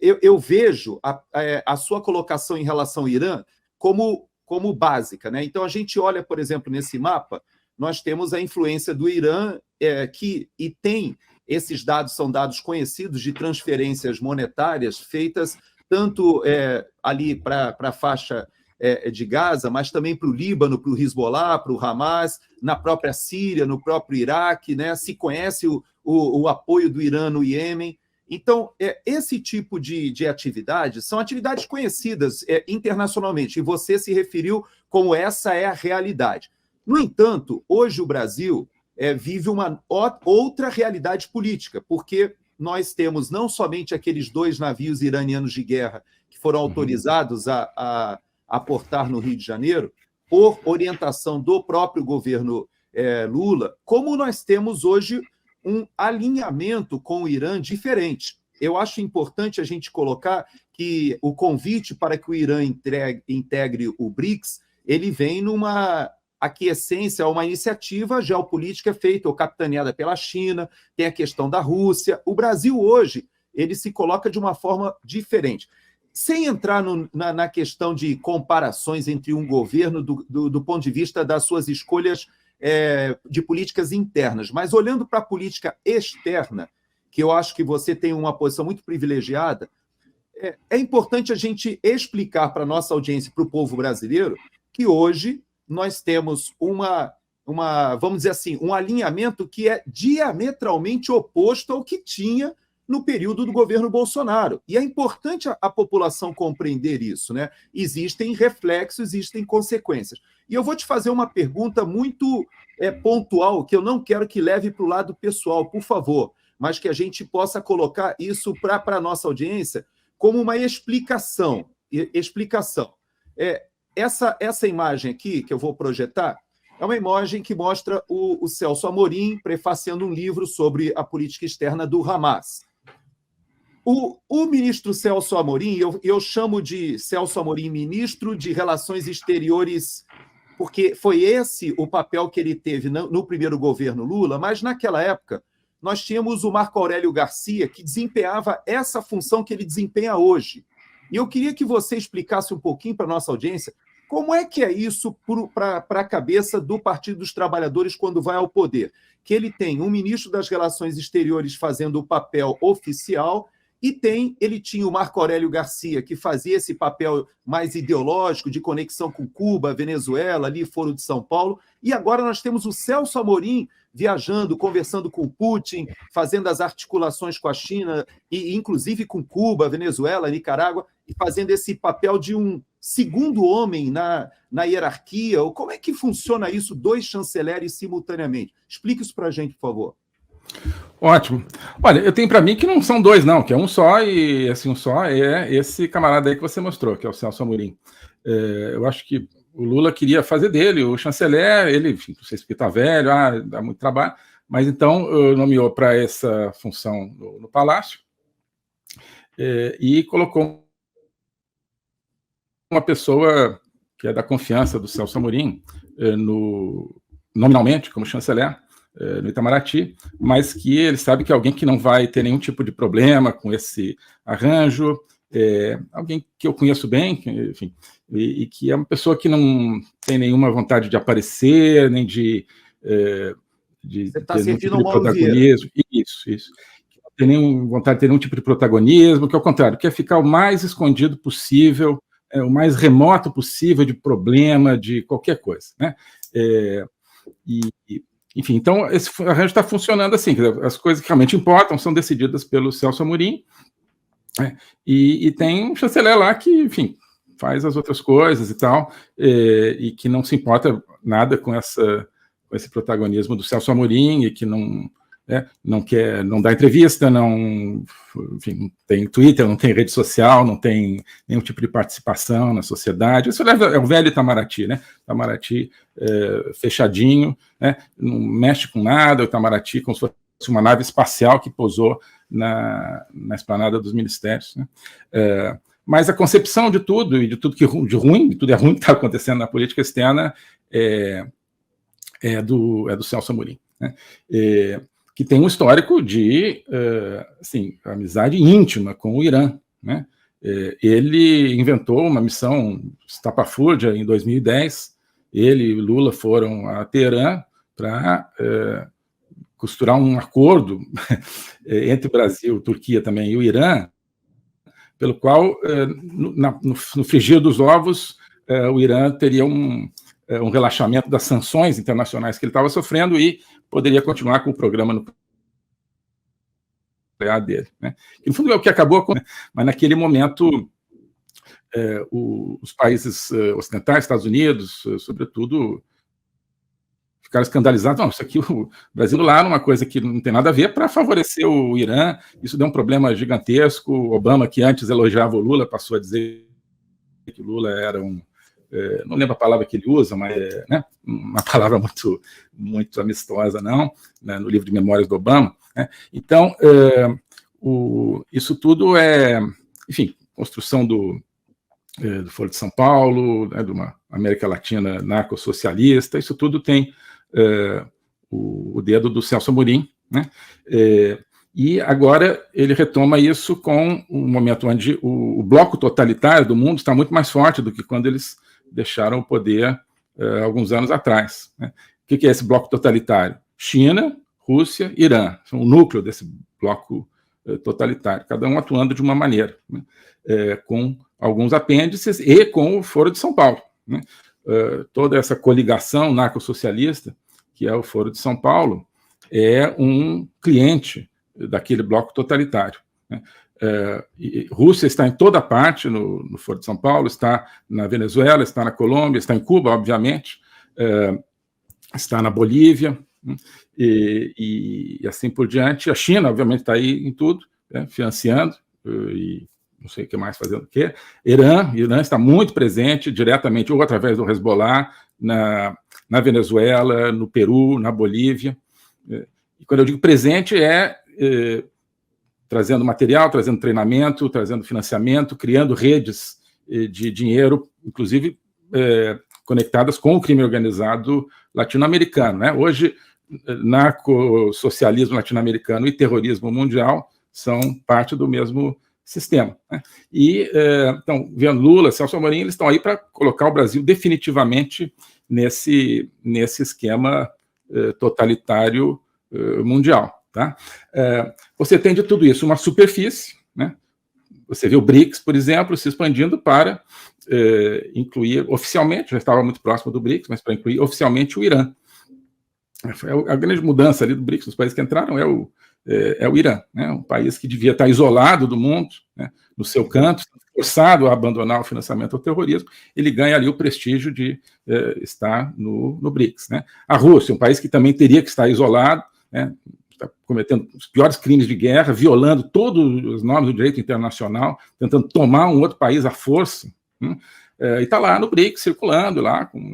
eu vejo a sua colocação em relação ao Irã como básica, né? Então, a gente olha, por exemplo, nesse mapa, nós temos a influência do Irã, e tem esses dados, são dados conhecidos de transferências monetárias feitas tanto ali para a faixa de Gaza, mas também para o Líbano, para o Hezbollah, para o Hamas, na própria Síria, no próprio Iraque, né? Se conhece o apoio do Irã no Iêmen. Então, esse tipo de atividades são atividades conhecidas internacionalmente, e você se referiu como essa é a realidade. No entanto, hoje o Brasil vive uma outra realidade política, porque nós temos não somente aqueles 2 navios iranianos de guerra que foram autorizados a aportar no Rio de Janeiro, por orientação do próprio governo Lula, como nós temos hoje um alinhamento com o Irã diferente. Eu acho importante a gente colocar que o convite para que o Irã integre o BRICS, ele vem numa aquiescência a uma iniciativa geopolítica feita ou capitaneada pela China, tem a questão da Rússia. O Brasil hoje, ele se coloca de uma forma diferente. Sem entrar na questão de comparações entre um governo do ponto de vista das suas escolhas de políticas internas, mas olhando para a política externa, que eu acho que você tem uma posição muito privilegiada, é importante a gente explicar para a nossa audiência, para o povo brasileiro, que hoje nós temos vamos dizer assim, um alinhamento que é diametralmente oposto ao que tinha no período do governo Bolsonaro. E é importante a população compreender isso, né? Existem reflexos, existem consequências. E eu vou te fazer uma pergunta muito pontual, que eu não quero que leve para o lado pessoal, por favor, mas que a gente possa colocar isso para a nossa audiência como uma explicação. Essa imagem aqui, que eu vou projetar, é uma imagem que mostra o Celso Amorim prefaciando um livro sobre a política externa do Hamas. O ministro Celso Amorim, eu chamo de Celso Amorim ministro de Relações Exteriores, porque foi esse o papel que ele teve no primeiro governo Lula, mas naquela época nós tínhamos o Marco Aurélio Garcia, que desempenhava essa função que ele desempenha hoje. E eu queria que você explicasse um pouquinho para a nossa audiência como é que é isso para a cabeça do Partido dos Trabalhadores quando vai ao poder, que ele tem um ministro das Relações Exteriores fazendo o papel oficial e ele tinha o Marco Aurélio Garcia, que fazia esse papel mais ideológico, de conexão com Cuba, Venezuela, ali Foro de São Paulo, e agora nós temos o Celso Amorim viajando, conversando com Putin, fazendo as articulações com a China, e inclusive com Cuba, Venezuela, Nicarágua, e fazendo esse papel de um segundo homem na hierarquia. Como é que funciona isso, 2 chanceleres simultaneamente? Explique isso para a gente, por favor. Ótimo. Olha, eu tenho para mim que não são 2, não, que é um só, e assim, um só é esse camarada aí que você mostrou, que é o Celso Amorim. Eu acho que o Lula queria fazer dele o chanceler, ele, enfim, não sei se está velho, dá muito trabalho, mas então nomeou para essa função no Palácio e colocou uma pessoa que é da confiança do Celso Amorim, nominalmente como chanceler, no Itamaraty, mas que ele sabe que é alguém que não vai ter nenhum tipo de problema com esse arranjo, alguém que eu conheço bem, enfim, e que é uma pessoa que não tem nenhuma vontade de aparecer, nem de Você está ter nenhum sentindo tipo de protagonismo. Isso. Não tem nenhum vontade de ter nenhum tipo de protagonismo, que ao contrário, quer ficar o mais escondido possível, o mais remoto possível de problema, de qualquer coisa, né? Enfim, então esse arranjo está funcionando assim, as coisas que realmente importam são decididas pelo Celso Amorim, né? E tem um chanceler lá que, enfim, faz as outras coisas e tal, e que não se importa nada com esse protagonismo do Celso Amorim, e que não quer, não dá entrevista, enfim, não tem Twitter, não tem rede social, não tem nenhum tipo de participação na sociedade. Isso é o velho Itamaraty, né? Itamaraty fechadinho, né? Não mexe com nada, o Itamaraty como se fosse uma nave espacial que pousou na esplanada dos ministérios, né? Mas a concepção de tudo, e de tudo de ruim, de tudo é ruim que está acontecendo na política externa, é do Celso Amorim, né? Que tem um histórico de assim, amizade íntima com o Irã, né? Ele inventou uma missão estapafúrdia em 2010. Ele e Lula foram a Teherã para costurar um acordo entre Brasil, Turquia também e o Irã, pelo qual, no frigir dos ovos, o Irã teria um relaxamento das sanções internacionais que ele estava sofrendo e poderia continuar com o programa nuclear dele, né? Que, no fundo, é o que acabou com... Mas, naquele momento, os países ocidentais, Estados Unidos, sobretudo, ficaram escandalizados. Não, isso aqui, o Brasil lá, numa coisa que não tem nada a ver, para favorecer o Irã. Isso deu um problema gigantesco. Obama, que antes elogiava o Lula, passou a dizer que o Lula era não lembro a palavra que ele usa, mas né, uma palavra muito, muito amistosa, não, né, no livro de memórias do Obama, né? Então, isso tudo enfim, construção do Foro de São Paulo, né, de uma América Latina narco-socialista, isso tudo tem o dedo do Celso Amorim, né? E agora ele retoma isso com um momento onde o bloco totalitário do mundo está muito mais forte do que quando eles deixaram o poder alguns anos atrás, né? O que é esse bloco totalitário? China, Rússia, Irã. São o núcleo desse bloco totalitário, cada um atuando de uma maneira, né? Com alguns apêndices e com o Foro de São Paulo, né? Toda essa coligação narco-socialista, que é o Foro de São Paulo, é um cliente daquele bloco totalitário, né? Rússia está em toda parte no Foro de São Paulo, está na Venezuela, está na Colômbia, está em Cuba, obviamente, está na Bolívia, né? E assim por diante. A China, obviamente, está aí em tudo, né? Financiando, e não sei o que mais fazendo o quê. Irã está muito presente, diretamente, ou através do Hezbollah, na Venezuela, no Peru, na Bolívia. E quando eu digo presente, trazendo material, trazendo treinamento, trazendo financiamento, criando redes de dinheiro, inclusive conectadas com o crime organizado latino-americano, né? Hoje, narco-socialismo latino-americano e terrorismo mundial são parte do mesmo sistema, né? E, então, vendo Lula, Celso Amorim, eles estão aí para colocar o Brasil definitivamente nesse esquema totalitário mundial. Tá? Você tem de tudo isso uma superfície, né? Você vê o BRICS, por exemplo, se expandindo para incluir oficialmente, já estava muito próximo do BRICS, mas para incluir oficialmente o Irã. A grande mudança ali do BRICS, os países que entraram, é o Irã, né? Um país que devia estar isolado do mundo, né? No seu canto, forçado a abandonar o financiamento ao terrorismo, ele ganha ali o prestígio de estar no BRICS, né? A Rússia, um país que também teria que estar isolado, né? Está cometendo os piores crimes de guerra, violando todos os normas do direito internacional, tentando tomar um outro país à força, né? E está lá no BRICS, circulando lá, com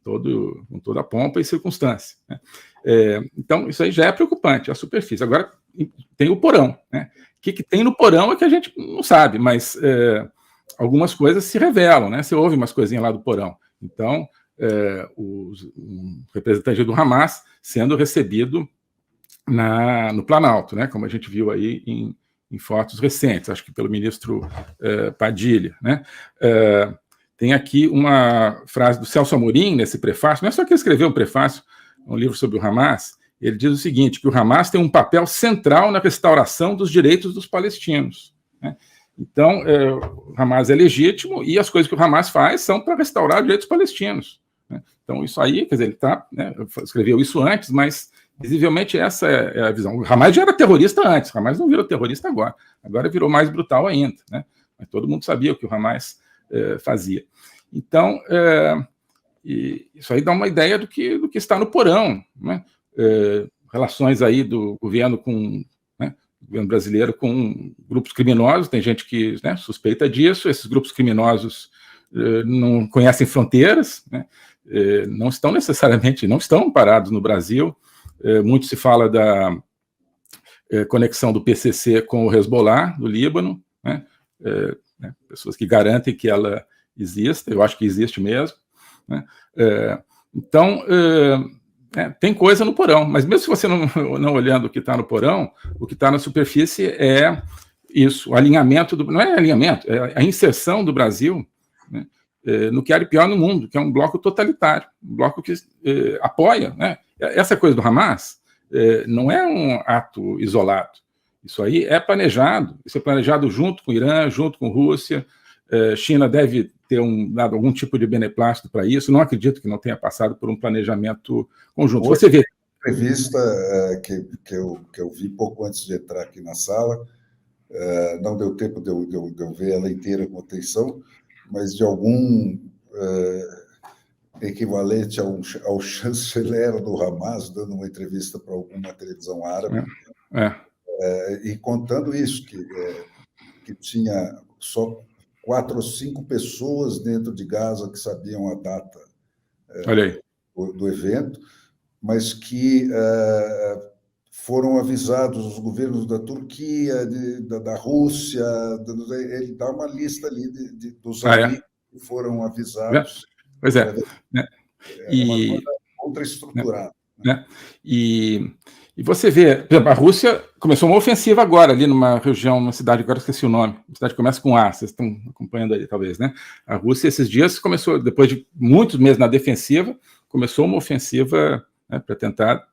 toda a pompa e circunstância, né? Então, isso aí já é preocupante, a superfície. Agora, tem o porão, né? O que tem no porão é que a gente não sabe, mas algumas coisas se revelam, né? Você ouve umas coisinhas lá do porão. Então, um representante do Hamas sendo recebido no Planalto, né? Como a gente viu aí em fotos recentes, acho que pelo ministro Padilha, né? Tem aqui uma frase do Celso Amorim nesse prefácio, não é só que ele escreveu um prefácio, um livro sobre o Hamas. Ele diz o seguinte, que o Hamas tem um papel central na restauração dos direitos dos palestinos, né? Então, o Hamas é legítimo e as coisas que o Hamas faz são para restaurar os direitos palestinos, né? Então, isso aí, quer dizer, ele né, escreveu isso antes, mas visivelmente essa é a visão. O Hamas já era terrorista antes, o Hamas não virou terrorista agora virou mais brutal ainda, né? Mas todo mundo sabia o que o Hamas fazia. Então, isso aí dá uma ideia do que está no porão, né? Relações aí do governo governo brasileiro com grupos criminosos, tem gente que, né, suspeita disso, esses grupos criminosos não conhecem fronteiras, né? Não estão parados no Brasil. Muito se fala da conexão do PCC com o Hezbollah, do Líbano, né? Pessoas que garantem que ela existe, eu acho que existe mesmo, né? Então, tem coisa no porão, mas mesmo se você não olhando o que está no porão, o que está na superfície é Isso, o alinhamento, não é alinhamento, é a inserção do Brasil, né, no que há de pior no mundo, que é um bloco totalitário, um bloco que apoia, né? Essa coisa do Hamas não é um ato isolado, isso aí é planejado, isso é planejado junto com o Irã, junto com a Rússia. China deve ter dado algum tipo de beneplácito para isso, não acredito que não tenha passado por um planejamento conjunto. Hoje, você vê. Entrevista que eu vi pouco antes de entrar aqui na sala, não deu tempo de eu ver ela inteira com atenção, mas de algum equivalente ao chanceler do Hamas dando uma entrevista para alguma televisão árabe, e contando isso, que tinha só 4 ou 5 pessoas dentro de Gaza que sabiam a data do evento, mas que foram avisados os governos da Turquia, da Rússia, ele dá uma lista ali dos amigos que foram avisados. Pois é. É uma coisa ultra-estruturada. Né? E você vê, por exemplo, a Rússia começou uma ofensiva agora, ali numa região, numa cidade, agora esqueci o nome, a cidade começa com A, vocês estão acompanhando aí, talvez, né? A Rússia, esses dias, começou, depois de muitos meses na defensiva, começou uma ofensiva, né, para tentar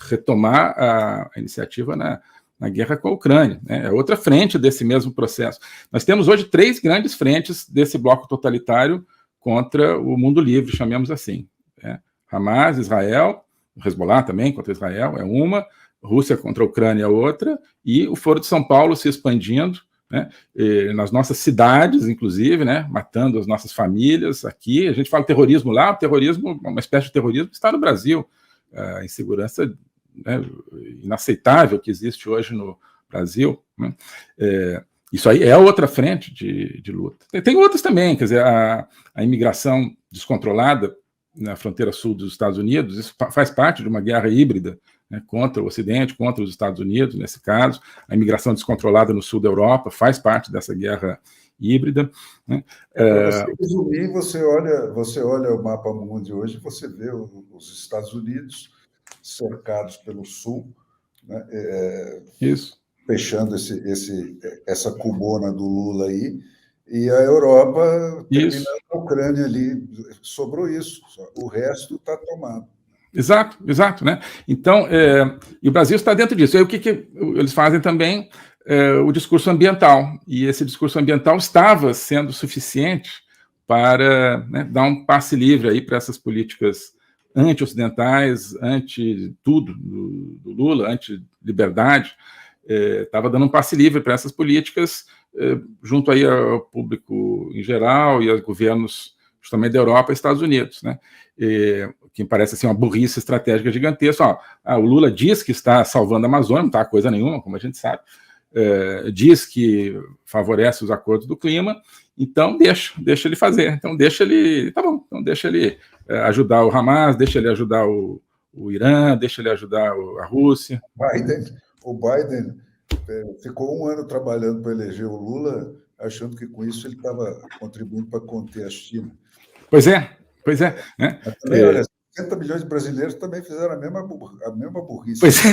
retomar a iniciativa na guerra com a Ucrânia, né? É outra frente desse mesmo processo. Nós temos hoje 3 grandes frentes desse bloco totalitário contra o mundo livre, chamemos assim, né? Hamas, Israel, Hezbollah também contra Israel é uma, Rússia contra a Ucrânia é outra, e o Foro de São Paulo se expandindo, né, nas nossas cidades, inclusive, né, matando as nossas famílias aqui. A gente fala terrorismo lá, o terrorismo, uma espécie de terrorismo, está no Brasil. A insegurança, né, inaceitável que existe hoje no Brasil, né, isso aí é outra frente de luta. Tem outras também, quer dizer, a imigração descontrolada na fronteira sul dos Estados Unidos, isso faz parte de uma guerra híbrida, né, contra o Ocidente, contra os Estados Unidos, nesse caso. A imigração descontrolada no sul da Europa faz parte dessa guerra híbrida, né. Para você resumir, você olha o mapa mundo hoje, você vê os Estados Unidos cercados pelo sul, né, isso, fechando essa cubona do Lula aí, e a Europa terminando a Ucrânia ali, sobrou isso, o resto está tomado. Exato, né? Então, e o Brasil está dentro disso. Aí o que eles fazem também? O discurso ambiental, e esse discurso ambiental estava sendo suficiente para, né, dar um passe livre aí para essas políticas anti-ocidentais, anti-tudo do Lula, anti-liberdade, estava dando um passe livre para essas políticas, junto aí ao público em geral e aos governos justamente da Europa e Estados Unidos, né? Que parece assim uma burrice estratégica gigantesca. O Lula diz que está salvando a Amazônia, não está coisa nenhuma, como a gente sabe, diz que favorece os acordos do clima, então deixa ele fazer, então deixa ele, tá bom, então deixa ele ajudar o Hamas, deixa ele ajudar o Irã, deixa ele ajudar a Rússia. O Biden ficou 1 ano trabalhando para eleger o Lula, achando que com isso ele estava contribuindo para conter a China. Pois é. Né? Também, olha, 60 milhões de brasileiros também fizeram a mesma burrice. Pois é.